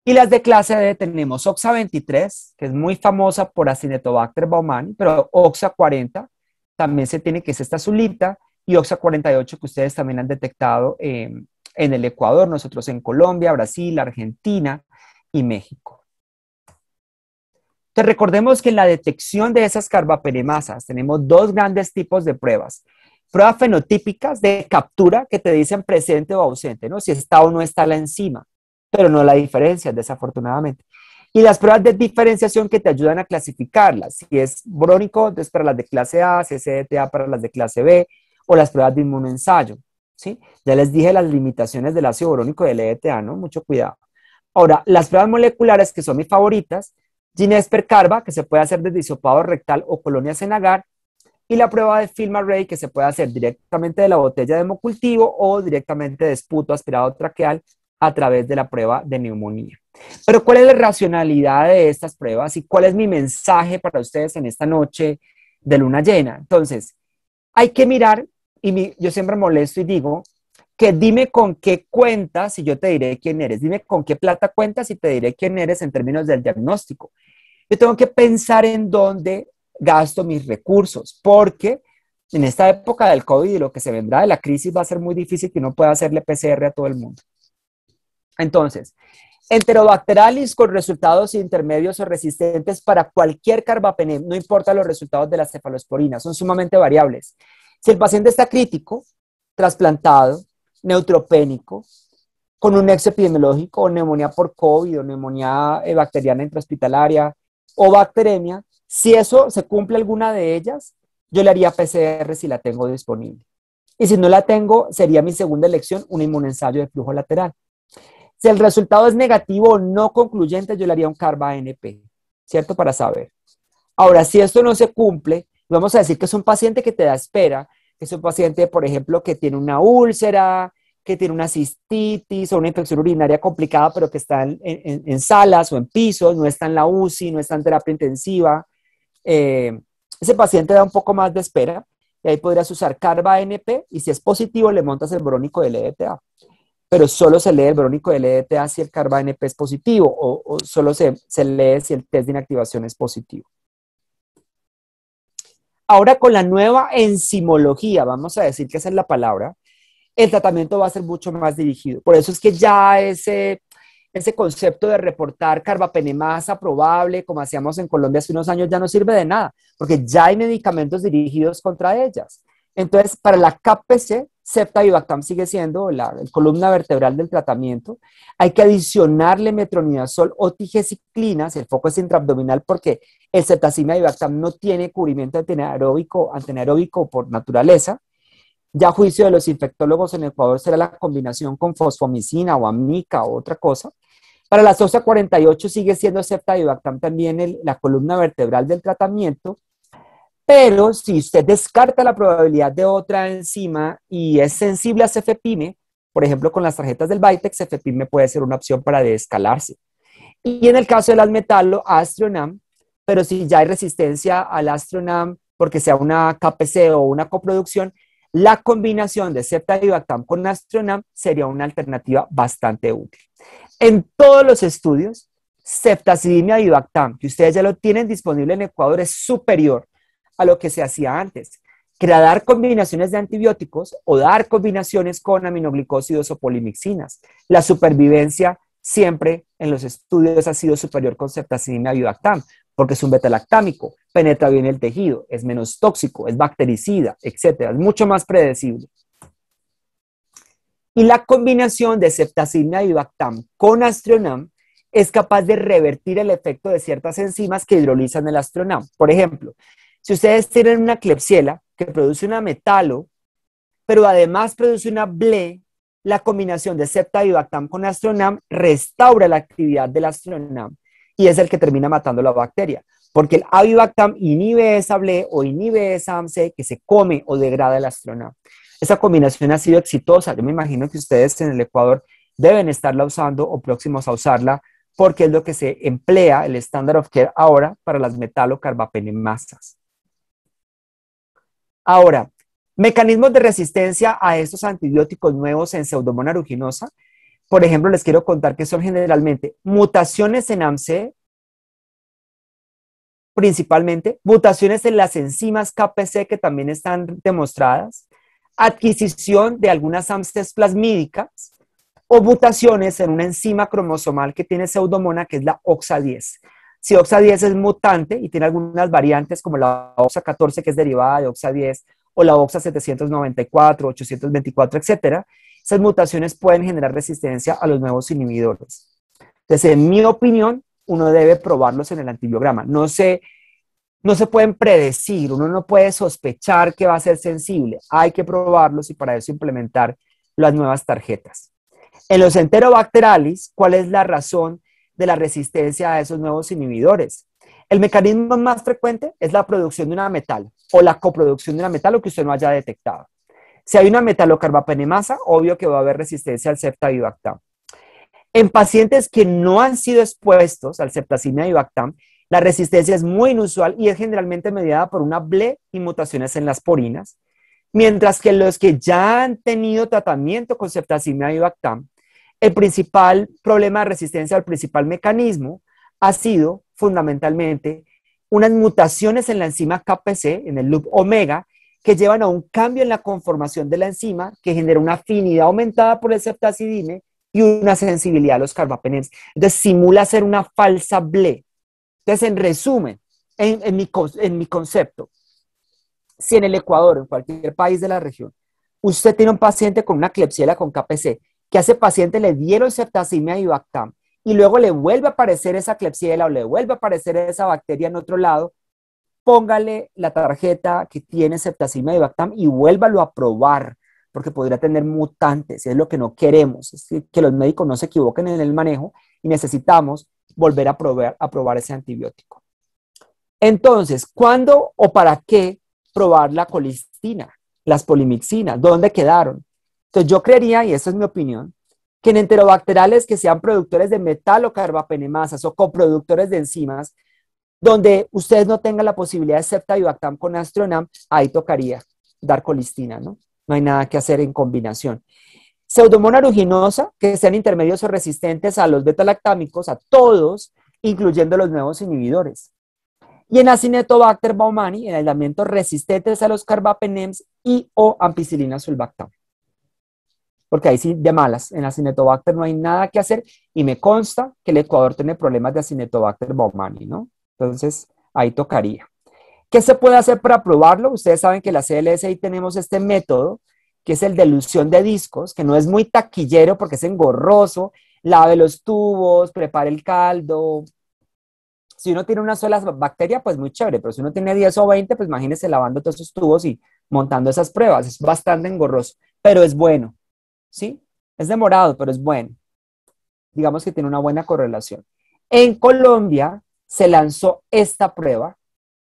Y las de clase D tenemos OXA 23, que es muy famosa por Acinetobacter baumannii, pero OXA 40 también se tiene, que es esta azulita, y OXA 48 que ustedes también han detectado en el Ecuador, nosotros en Colombia, Brasil, Argentina y México. Entonces recordemos que en la detección de esas carbapenemasas tenemos dos grandes tipos de pruebas. Pruebas fenotípicas de captura que te dicen presente o ausente, ¿no? Si está o no está la enzima, pero no la diferencia, desafortunadamente. Y las pruebas de diferenciación que te ayudan a clasificarlas. Si es borónico, entonces para las de clase A, si es CDTA para las de clase B, o las pruebas de inmunoensayo, ¿sí? Ya les dije las limitaciones del ácido borónico y del EDTA, ¿no? Mucho cuidado. Ahora, las pruebas moleculares, que son mis favoritas, Ginesper-Carba, que se puede hacer desde hisopado rectal o colonias en agar, y la prueba de film array, que se puede hacer directamente de la botella de hemocultivo o directamente de esputo aspirado traqueal a través de la prueba de neumonía. Pero ¿cuál es la racionalidad de estas pruebas y cuál es mi mensaje para ustedes en esta noche de luna llena? Entonces, hay que mirar, y yo siempre molesto y digo, que dime con qué cuentas y yo te diré quién eres. Dime con qué plata cuentas y te diré quién eres en términos del diagnóstico. Yo tengo que pensar en dónde gasto mis recursos, porque en esta época del COVID y lo que se vendrá de la crisis va a ser muy difícil que uno pueda hacerle PCR a todo el mundo. Entonces, Enterobacterialis con resultados intermedios o resistentes para cualquier carbapenem, no importa los resultados de la cefalosporina, son sumamente variables. Si el paciente está crítico, trasplantado, neutropénico, con un nexo epidemiológico o neumonía por COVID o neumonía bacteriana intrahospitalaria o bacteremia, si eso se cumple alguna de ellas, yo le haría PCR si la tengo disponible. Y si no la tengo, sería mi segunda elección, un inmunoensayo de flujo lateral. Si el resultado es negativo o no concluyente, yo le haría un carba-ANP, ¿cierto? Para saber. Ahora, si esto no se cumple, vamos a decir que es un paciente que te da espera, que es un paciente, por ejemplo, que tiene una úlcera, que tiene una cistitis o una infección urinaria complicada, pero que está en salas o en pisos, no está en la UCI, no está en terapia intensiva. Ese paciente da un poco más de espera y ahí podrías usar carba-ANP y si es positivo le montas el borónico del EDTA. Pero solo se lee el borónico del EDTA si el carba-ANP es positivo o solo se lee si el test de inactivación es positivo. Ahora con la nueva enzimología, vamos a decir que esa es la palabra, el tratamiento va a ser mucho más dirigido. Por eso es que ya ese concepto de reportar carbapenemasa probable, como hacíamos en Colombia hace unos años, ya no sirve de nada, porque ya hay medicamentos dirigidos contra ellas. Entonces, para la KPC, Ceftibactam sigue siendo la columna vertebral del tratamiento. Hay que adicionarle metronidazol o tigesiclina, si el foco es intraabdominal, porque el ceftazimibactam no tiene cubrimiento antianaeróbico por naturaleza. Ya a juicio de los infectólogos en Ecuador será la combinación con fosfomicina o amica o otra cosa. Para la OXA 48 sigue siendo Ceftibactam también la columna vertebral del tratamiento, pero si usted descarta la probabilidad de otra enzima y es sensible a cefepime, por ejemplo con las tarjetas del Vitex, cefepime puede ser una opción para desescalarse. Y en el caso del almetalo, Astronam, pero si ya hay resistencia al Astronam porque sea una KPC o una coproducción, la combinación de Ceftibactam con Astronam sería una alternativa bastante útil. En todos los estudios, Ceftazidime-avibactam, que ustedes ya lo tienen disponible en Ecuador, es superior a lo que se hacía antes, que era dar combinaciones de antibióticos o dar combinaciones con aminoglicósidos o polimixinas. La supervivencia siempre en los estudios ha sido superior con Ceftazidime-avibactam, porque es un betalactámico, penetra bien el tejido, es menos tóxico, es bactericida, etcétera, es mucho más predecible. Y la combinación de Ceftazidime-avibactam con Astronam es capaz de revertir el efecto de ciertas enzimas que hidrolizan el Astronam. Por ejemplo, si ustedes tienen una Klebsiella que produce una metalo pero además produce una BLE, la combinación de ceftazidime con Astronam restaura la actividad del Astronam y es el que termina matando la bacteria, porque el Avibactam inhibe esa BLE o inhibe esa AMC que se come o degrada el Astronam. Esa combinación ha sido exitosa. Yo me imagino que ustedes en el Ecuador deben estarla usando o próximos a usarla porque es lo que se emplea, el standard of care ahora para las metalocarbapenemasas. Ahora, mecanismos de resistencia a estos antibióticos nuevos en Pseudomonas aeruginosa. Por ejemplo, les quiero contar que son generalmente mutaciones en AMC, principalmente, mutaciones en las enzimas KPC que también están demostradas, adquisición de algunas AMCs plasmídicas o mutaciones en una enzima cromosomal que tiene Pseudomonas, que es la OXA10. Si OXA10 es mutante y tiene algunas variantes como la OXA14 que es derivada de OXA10 o la OXA794, 824, etcétera, esas mutaciones pueden generar resistencia a los nuevos inhibidores. Entonces, en mi opinión, uno debe probarlos en el antibiograma. No se pueden predecir, uno no puede sospechar que va a ser sensible. Hay que probarlos y para eso implementar las nuevas tarjetas. En los enterobacteriales, ¿cuál es la razón de la resistencia a esos nuevos inhibidores? El mecanismo más frecuente es la producción de una metal o la coproducción de una metal o que usted no haya detectado. Si hay una metalocarbapenemasa, obvio que va a haber resistencia al ceftazidime. En pacientes que no han sido expuestos al ceftazidime-avibactam, la resistencia es muy inusual y es generalmente mediada por una BLE y mutaciones en las porinas, mientras que los que ya han tenido tratamiento con ceftazidime-avibactam, el principal problema de resistencia, el principal mecanismo, ha sido fundamentalmente unas mutaciones en la enzima KPC, en el loop omega, que llevan a un cambio en la conformación de la enzima que genera una afinidad aumentada por el ceftazidime y una sensibilidad a los carbapenems. Entonces simula ser una falsa BLE. Entonces, en resumen, en mi concepto, si en el Ecuador, en cualquier país de la región, usted tiene un paciente con una Klebsiella con KPC, que a ese paciente le dieron ceftazidime-avibactam y luego le vuelve a aparecer esa Klebsiella o le vuelve a aparecer esa bacteria en otro lado, póngale la tarjeta que tiene ceftazidime-avibactam y vuélvalo a probar, porque podría tener mutantes, y es lo que no queremos, es que los médicos no se equivoquen en el manejo y necesitamos volver a probar ese antibiótico. Entonces, ¿cuándo o para qué probar la colistina, las polimixinas? ¿Dónde quedaron? Entonces, yo creería, y esa es mi opinión, que en enterobacteriales que sean productores de metalocarbapenemasas o coproductores de enzimas, donde ustedes no tengan la posibilidad de ceftazidime con Astronam, ahí tocaría dar colistina, ¿no? No hay nada que hacer en combinación. Pseudomonas aeruginosa, que sean intermedios o resistentes a los beta-lactámicos, a todos, incluyendo los nuevos inhibidores. Y en Acinetobacter baumannii, en aislamientos resistentes a los carbapenems y o ampicilina sulbactam. Porque ahí sí, de malas, en Acinetobacter no hay nada que hacer y me consta que el Ecuador tiene problemas de Acinetobacter baumannii, ¿no? Entonces, ahí tocaría. ¿Qué se puede hacer para probarlo? Ustedes saben que en la CLSI tenemos este método, que es el de elusión de discos, que no es muy taquillero porque es engorroso, lave los tubos, prepare el caldo. Si uno tiene una sola bacteria, pues muy chévere, pero si uno tiene 10 o 20, pues imagínese lavando todos esos tubos y montando esas pruebas. Es bastante engorroso, pero es bueno, ¿sí? Es demorado, pero es bueno. Digamos que tiene una buena correlación. En Colombia se lanzó esta prueba,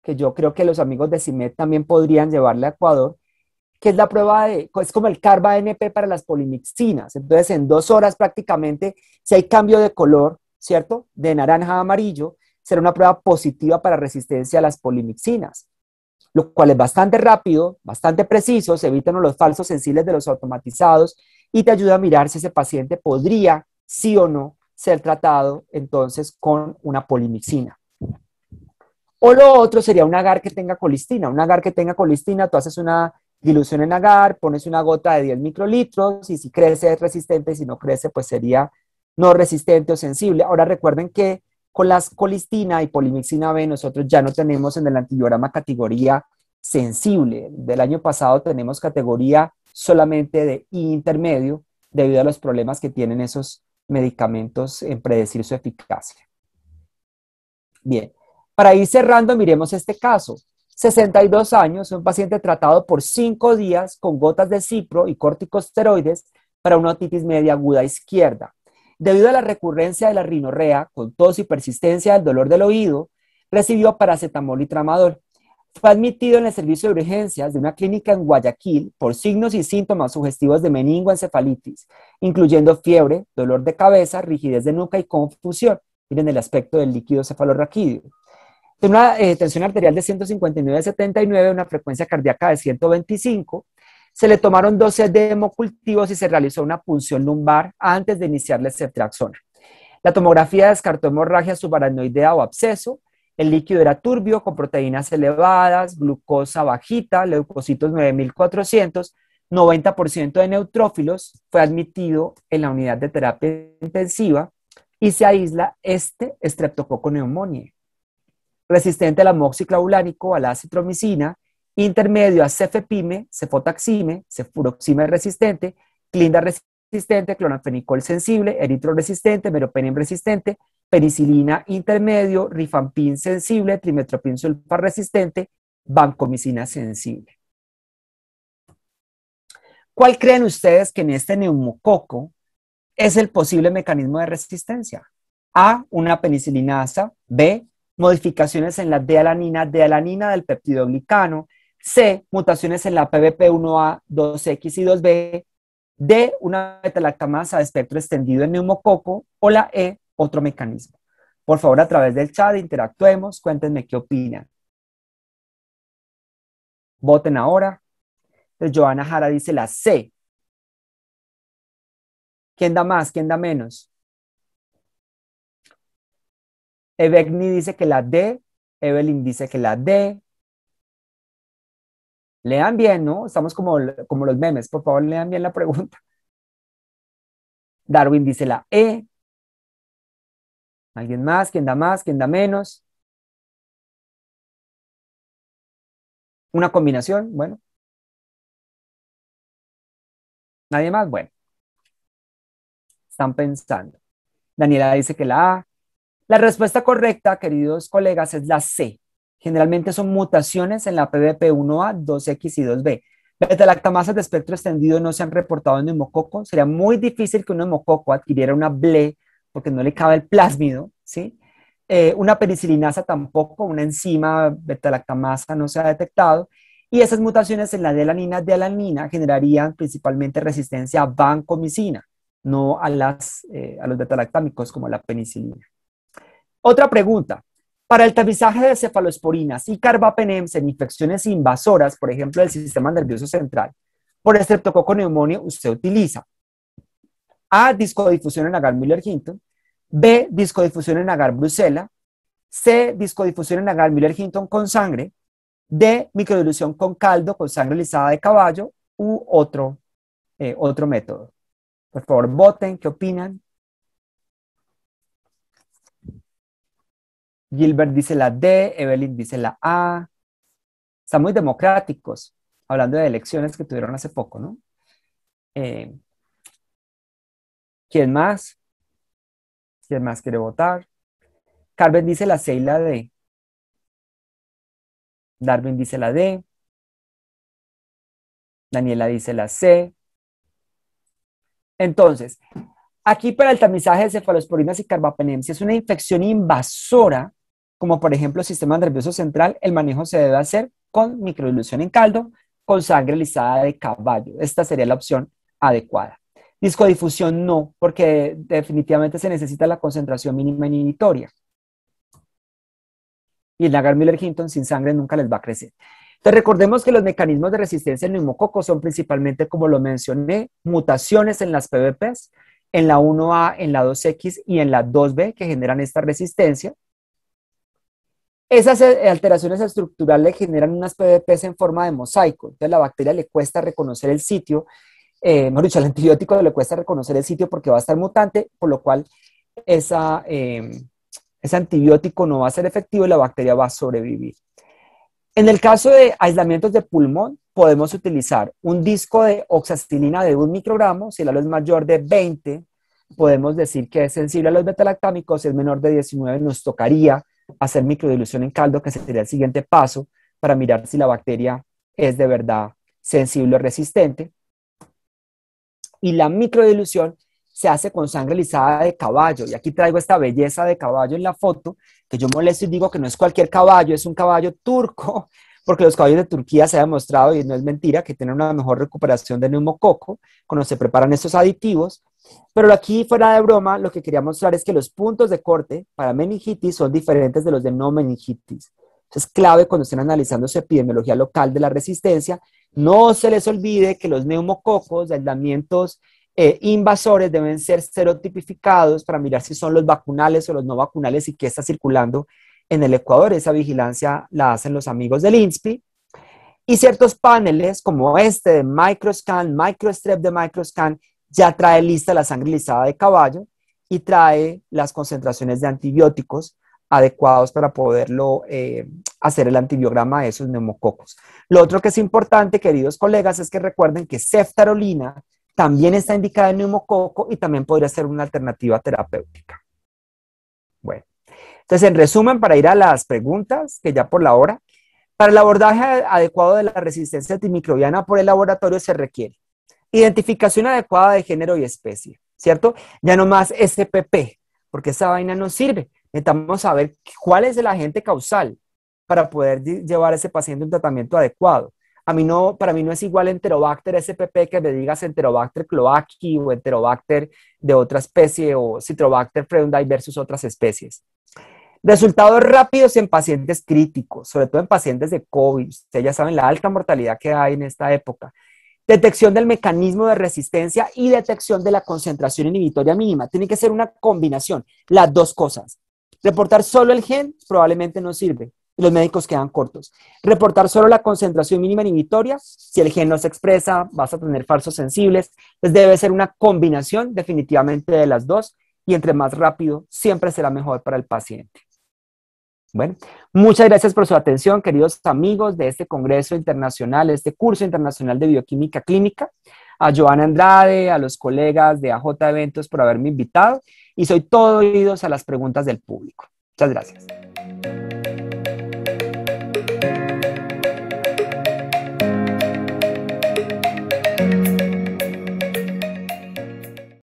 que yo creo que los amigos de CIMED también podrían llevarle a Ecuador, que es la prueba es como el CARBA-NP para las polimixinas. Entonces, en 2 horas prácticamente, si hay cambio de color, ¿cierto? De naranja a amarillo, será una prueba positiva para resistencia a las polimixinas, lo cual es bastante rápido, bastante preciso, se evitan los falsos sensibles de los automatizados y te ayuda a mirar si ese paciente podría, sí o no, ser tratado entonces con una polimixina. O lo otro sería un agar que tenga colistina. Un agar que tenga colistina, tú haces una dilución en agar, pones una gota de 10 microlitros y si crece es resistente, si no crece pues sería no resistente o sensible. Ahora recuerden que con las colistina y polimixina B nosotros ya no tenemos en el antibiograma categoría sensible. Del año pasado tenemos categoría solamente de intermedio debido a los problemas que tienen esos medicamentos en predecir su eficacia. Bien. Para ir cerrando, miremos este caso. 62 años, un paciente tratado por 5 días con gotas de cipro y corticosteroides para una otitis media aguda izquierda. Debido a la recurrencia de la rinorrea, con tos y persistencia del dolor del oído, recibió paracetamol y tramadol. Fue admitido en el servicio de urgencias de una clínica en Guayaquil por signos y síntomas sugestivos de meningoencefalitis, incluyendo fiebre, dolor de cabeza, rigidez de nuca y confusión. Miren el aspecto del líquido cefalorraquídeo. Tiene una tensión arterial de 159/79, una frecuencia cardíaca de 125. Se le tomaron 12 de hemocultivos y se realizó una punción lumbar antes de iniciarle ceftriaxona. La tomografía descartó hemorragia subaracnoidea o absceso. El líquido era turbio, con proteínas elevadas, glucosa bajita, leucocitos 9400, 90% de neutrófilos. Fue admitido en la unidad de terapia intensiva y se aísla Streptococcus pneumoniae. Resistente al amoxiclavulánico, a la acitromicina, intermedio a cefepime, cefotaxime, cefuroxime resistente, clinda resistente, cloranfenicol sensible, eritroresistente, meropenem resistente, penicilina intermedio, rifampin sensible, trimetoprim sulfa resistente, vancomicina sensible. ¿Cuál creen ustedes que en este neumococo es el posible mecanismo de resistencia? A, una penicilinasa. B, modificaciones en la D-alanina del peptidoglicano. C, mutaciones en la PBP1A, 2X y 2B. D, una beta-lactamasa de espectro extendido en neumococo. O la E, otro mecanismo. Por favor, a través del chat interactuemos, cuéntenme qué opinan. Voten ahora. Entonces, Joana Jara dice la C. ¿Quién da más? ¿Quién da menos? Evegni dice que la D. Evelyn dice que la D. Lean bien, ¿no? Estamos como los memes. Por favor, lean bien la pregunta. Darwin dice la E. ¿Alguien más? ¿Quién da más? ¿Quién da menos? ¿Una combinación? Bueno. ¿Nadie más? Bueno. Están pensando. Daniela dice que la A. La respuesta correcta, queridos colegas, es la C. Generalmente son mutaciones en la PBP1A, 2X y 2B. Beta-lactamasas de espectro extendido no se han reportado en neumococo. Sería muy difícil que un neumococo adquiriera una BLE porque no le cabe el plásmido, ¿sí? Una penicilinasa tampoco, una enzima beta-lactamasa no se ha detectado. Y esas mutaciones en la D-alanina generarían principalmente resistencia a vancomicina, no a los beta-lactámicos como la penicilina. Otra pregunta. Para el tamizaje de cefalosporinas y carbapenems en infecciones invasoras, por ejemplo, del sistema nervioso central, por Streptococcus pneumoniae, usted utiliza A, discodifusión en agar Müller-Hinton, B, discodifusión en agar Brucella, C, discodifusión en agar Müller-Hinton con sangre, D, microdilución con caldo con sangre lisada de caballo u otro método. Por favor, voten, ¿qué opinan? Gilbert dice la D, Evelyn dice la A. Están muy democráticos, hablando de elecciones que tuvieron hace poco, ¿no? ¿Quién más? ¿Quién más quiere votar? Carmen dice la C y la D. Darwin dice la D. Daniela dice la C. Entonces, aquí para el tamizaje de cefalosporinas y carbapenems, si es una infección invasora, como por ejemplo el sistema nervioso central, el manejo se debe hacer con microdilución en caldo, con sangre lisada de caballo. Esta sería la opción adecuada. Discodifusión no, porque definitivamente se necesita la concentración mínima inhibitoria. Y el agar Müller-Hinton sin sangre nunca les va a crecer. Entonces recordemos que los mecanismos de resistencia en neumococo son principalmente, como lo mencioné, mutaciones en las PBPs, en la 1A, en la 2X y en la 2B que generan esta resistencia. Esas alteraciones estructurales generan unas PBPs en forma de mosaico. Entonces a la bacteria le cuesta reconocer el sitio, mejor dicho, al antibiótico le cuesta reconocer el sitio porque va a estar mutante, por lo cual ese antibiótico no va a ser efectivo y la bacteria va a sobrevivir. En el caso de aislamientos de pulmón, podemos utilizar un disco de oxacilina de 1 microgramo. Si el valor es mayor de 20, podemos decir que es sensible a los betalactámicos. Si es menor de 19, nos tocaría hacer microdilución en caldo, que sería el siguiente paso para mirar si la bacteria es de verdad sensible o resistente. Y la microdilución se hace con sangre lisada de caballo. Y aquí traigo esta belleza de caballo en la foto, que yo molesto y digo que no es cualquier caballo, es un caballo turco, porque los caballos de Turquía se ha demostrado, y no es mentira, que tienen una mejor recuperación de neumococo cuando se preparan estos aditivos. Pero aquí, fuera de broma, lo que quería mostrar es que los puntos de corte para meningitis son diferentes de los de no meningitis. Es clave cuando estén analizando su epidemiología local de la resistencia. No se les olvide que los neumococos de aislamientos invasores deben ser serotipificados para mirar si son los vacunales o los no vacunales y qué está circulando en el Ecuador. Esa vigilancia la hacen los amigos del INSPI. Y ciertos paneles como este de Microscan, Microstrep de Microscan, ya trae lista la sangre lisada de caballo y trae las concentraciones de antibióticos adecuados para poderlo hacer el antibiograma de esos neumococos. Lo otro que es importante, queridos colegas, es que recuerden que ceftarolina también está indicada en neumococo y también podría ser una alternativa terapéutica. Bueno, entonces en resumen, para ir a las preguntas, que ya por la hora, para el abordaje adecuado de la resistencia antimicrobiana por el laboratorio se requiere identificación adecuada de género y especie, ¿cierto? Ya no más SPP, porque esa vaina no sirve. Necesitamos saber cuál es el agente causal para poder llevar a ese paciente un tratamiento adecuado. Para mí no es igual Enterobacter SPP que me digas Enterobacter cloaci o Enterobacter de otra especie o Citrobacter freundai versus otras especies. Resultados rápidos en pacientes críticos, sobre todo en pacientes de COVID. Ustedes ya saben la alta mortalidad que hay en esta época. Detección del mecanismo de resistencia y detección de la concentración inhibitoria mínima. Tiene que ser una combinación, las dos cosas. Reportar solo el gen probablemente no sirve. Los médicos quedan cortos. Reportar solo la concentración mínima inhibitoria, si el gen no se expresa, vas a tener falsos sensibles. Entonces debe ser una combinación definitivamente de las dos y entre más rápido siempre será mejor para el paciente. Bueno, muchas gracias por su atención, queridos amigos de este Congreso Internacional, este curso internacional de Bioquímica Clínica, a Joana Andrade, a los colegas de AJ Eventos por haberme invitado y soy todo oídos a las preguntas del público. Muchas gracias.